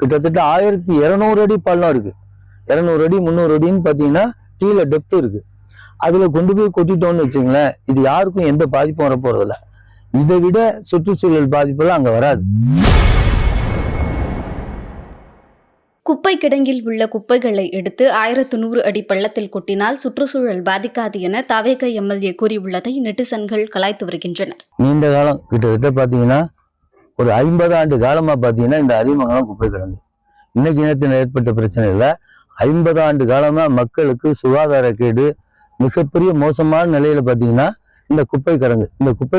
கிட்டத்தட்ட 1200 அடி பள்ளம் இருக்கு. 200 அடி 300 அடின்னு பாத்தீங்கன்னா கீழே டெப்த் இருக்கு. அதுல கொண்டு போய் கொட்டிட்டோம்னு வச்சுங்களேன், இது யாருக்கும் எந்த பாதிப்பும் வரப்போறதில்ல. இதை விட சுற்றுச்சூழல் பாதிப்பெல்லாம் அங்க வராது. குப்பை கிடங்கில் உள்ள குப்பைகளை எடுத்து 1100 அடி பள்ளத்தில் கொட்டினால் சுற்றுச்சூழல் பாதிக்காது என தவேக எம்எல்ஏ கூறியுள்ளதை நெட்டிசன்கள் கலாய்த்து வருகின்றனர். நீண்ட காலம் கிட்டத்தட்ட பாத்தீங்கன்னா ஒரு 50 ஆண்டு காலமா பாத்தீங்கன்னா இந்த அரிமங்கலம் குப்பை கிடங்கு இன்னைக்கு இனத்தில் ஏற்பட்ட பிரச்சனை இல்லை. 50 ஆண்டு காலமா மக்களுக்கு சுகாதார கேடு மிகப்பெரிய மோசமான நிலையில பாத்தீங்கன்னா இந்த குப்பை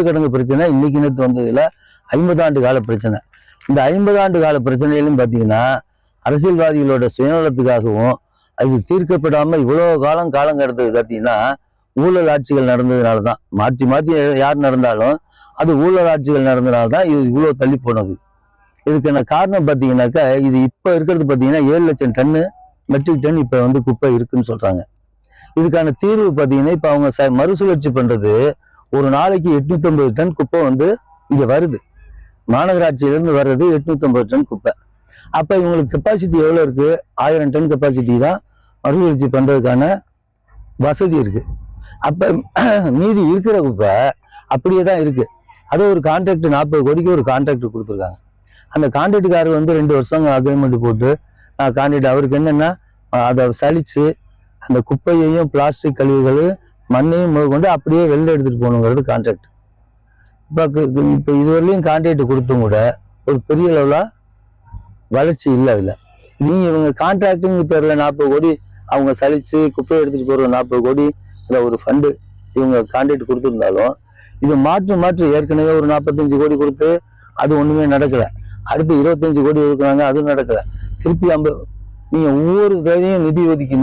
கிடங்கு பிரச்சனை இன்னைக்கு இனத்து வந்ததுல 50 ஆண்டு கால பிரச்சனை. இந்த 50 ஆண்டு கால பிரச்சனையிலும் பாத்தீங்கன்னா அரசியல்வாதிகளோட சுயநலத்துக்காகவும் அது தீர்க்கப்படாம இவ்வளவு காலம் கடந்தது பார்த்தீங்கன்னா ஊழல் ஆட்சிகள் நடந்ததுனாலதான். மாற்றி மாற்றி யார் நடந்தாலும் அது ஊழல் ஆட்சிகள் நடந்ததுனாலதான் இது இவ்வளவு தள்ளி போனது. இதுக்கான காரணம் பார்த்தீங்கன்னாக்கா இது இப்ப இருக்கிறது பார்த்தீங்கன்னா 7 லட்சம் டன்னு மெட்ரிக் டன் இப்ப குப்பை இருக்குன்னு சொல்றாங்க. இதுக்கான தீர்வு பார்த்தீங்கன்னா இப்ப அவங்க மறுசுழற்சி பண்றது ஒரு நாளைக்கு 850 டன் குப்பை இங்க வருது. மாநகராட்சியிலிருந்து வர்றது 850 டன் குப்பை. அப்ப இவங்களுக்கு கெப்பாசிட்டி எவ்வளவு இருக்கு? 1000 டன் கெப்பாசிட்டி தான் மறுசுழற்சி பண்றதுக்கான வசதி இருக்கு. அப்ப மீதி இருக்கிற குப்பை அப்படியே தான் இருக்கு. அது ஒரு கான்ட்ராக்ட் 40 கோடிக்கு ஒரு கான்ட்ராக்ட் கொடுத்துருக்காங்க. அந்த கான்ட்ராக்டுக்காரர் 2 வருஷம் அக்ரிமெண்ட் போட்டு கான்ட்ராக்ட் அவருக்கு என்னன்னா அதை சலிச்சு அந்த குப்பையையும் பிளாஸ்டிக் கழிவுகள் மண்ணையும் முதற்கொண்டு அப்படியே வெளில எடுத்துட்டு போகணுங்கிறது கான்ட்ராக்ட். இப்ப இதுவரையிலையும் கான்ட்ராக்ட் கொடுத்தும் கூட ஒரு பெரிய அளவுல வளர்ச்சி இல்லை. அதுல இவங்க கான்ட்ராக்டிங் பேர்ல 40 கோடி அவங்க சலிச்சு குப்பையை எடுத்துட்டு போற 40 கோடி ஒரு ஃபண்டு இவங்க கான்ட்ராக்ட் கொடுத்துருந்தாலும் இது மாற்று ஏற்கனவே ஒரு 45 கோடி கொடுத்து அது ஒண்ணுமே நடக்கல. அடுத்து 25 கோடி ஒதுக்குறாங்க, அதுவும் நடக்கல. திருப்பி நீங்க ஒவ்வொரு தடவையும் நிதி ஒதுக்கி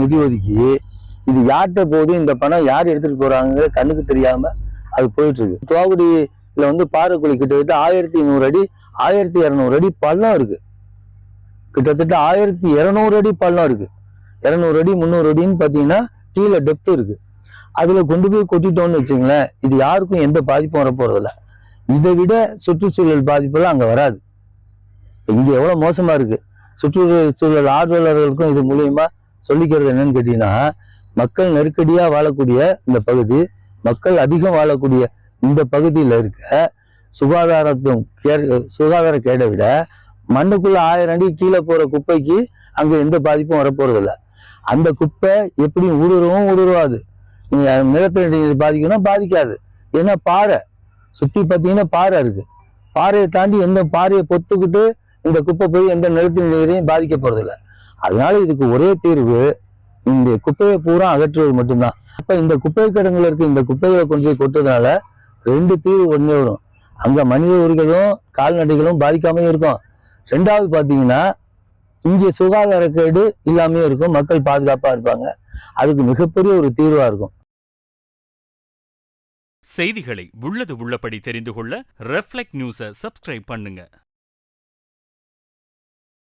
இது யார்கிட்ட போகுது, இந்த பணம் யார் எடுத்துட்டு போறாங்க கண்ணுக்கு தெரியாம அது போயிட்டு இருக்கு. துவாக்குடியில பாறைக்குழி கிட்டத்தட்ட 1100 அடி 1200 அடி பள்ளம் இருக்கு. கிட்டத்தட்ட 1200 அடி பள்ளம் இருக்கு. 200 அடி 300 அடின்னு பாத்தீங்கன்னா கீழே டெப்த் இருக்கு. அதுல கொண்டு போய் கொட்டிட்டோம்னு வச்சுங்களேன், இது யாருக்கும் எந்த பாதிப்பும் வரப்போறதில்ல. இதை விட சுற்றுச்சூழல் பாதிப்பெல்லாம் அங்க வராது. இங்க எவ்வளவு மோசமா இருக்கு. சுற்றுச்சூழல் ஆர்வலர்களுக்கும் இது மூலியமா சொல்லிக்கிறது என்னன்னு கேட்டீங்கன்னா, மக்கள் நெருக்கடியா வாழக்கூடிய இந்த பகுதி, மக்கள் அதிகம் வாழக்கூடிய இந்த பகுதியில இருக்க சுகாதார கேடை விட மண்ணுக்குள்ள 1000 அடி கீழே போற குப்பைக்கு அங்க எந்த பாதிப்பும் வரப்போறது இல்லை. அந்த குப்பை எப்படி ஊடுருவாது. நீங்க நிலத்தடி நீர் பாதிக்கணும், பாதிக்காது. ஏன்னா பாறை சுத்தி பார்த்தீங்கன்னா பாறை இருக்கு. பாறையை தாண்டி எந்த பாறையை பொத்துக்கிட்டு இந்த குப்பை போய் எந்த நிலத்தடி நீரையும் பாதிக்க போறது இல்லை. அதனால இதுக்கு ஒரே தீர்வு இந்த குப்பையை பூரா அகற்றுவது மட்டும்தான். அப்ப இந்த குப்பை கிடங்குல இருக்க இந்த குப்பைகளை கொண்டு போய் கொட்டுறதுனால 2 தீர்வு ஒண்ணே வரும். அங்க மனித உயிர்களும் கால்நடைகளும் பாதிக்காம இருக்கும். 2வது பாத்தீங்கன்னா இங்கே சுகாதார கேடு இல்லாமே இருக்கும், மக்கள் பாதுகாப்பா இருப்பாங்க. அதுக்கு மிகப்பெரிய ஒரு தீர்வா இருக்கும். செய்திகளை உள்ளது உள்ளபடி தெரிந்து கொள்ள ரெஃப்ளெக்ட் நியூஸை சப்ஸ்கிரைப் பண்ணுங்க.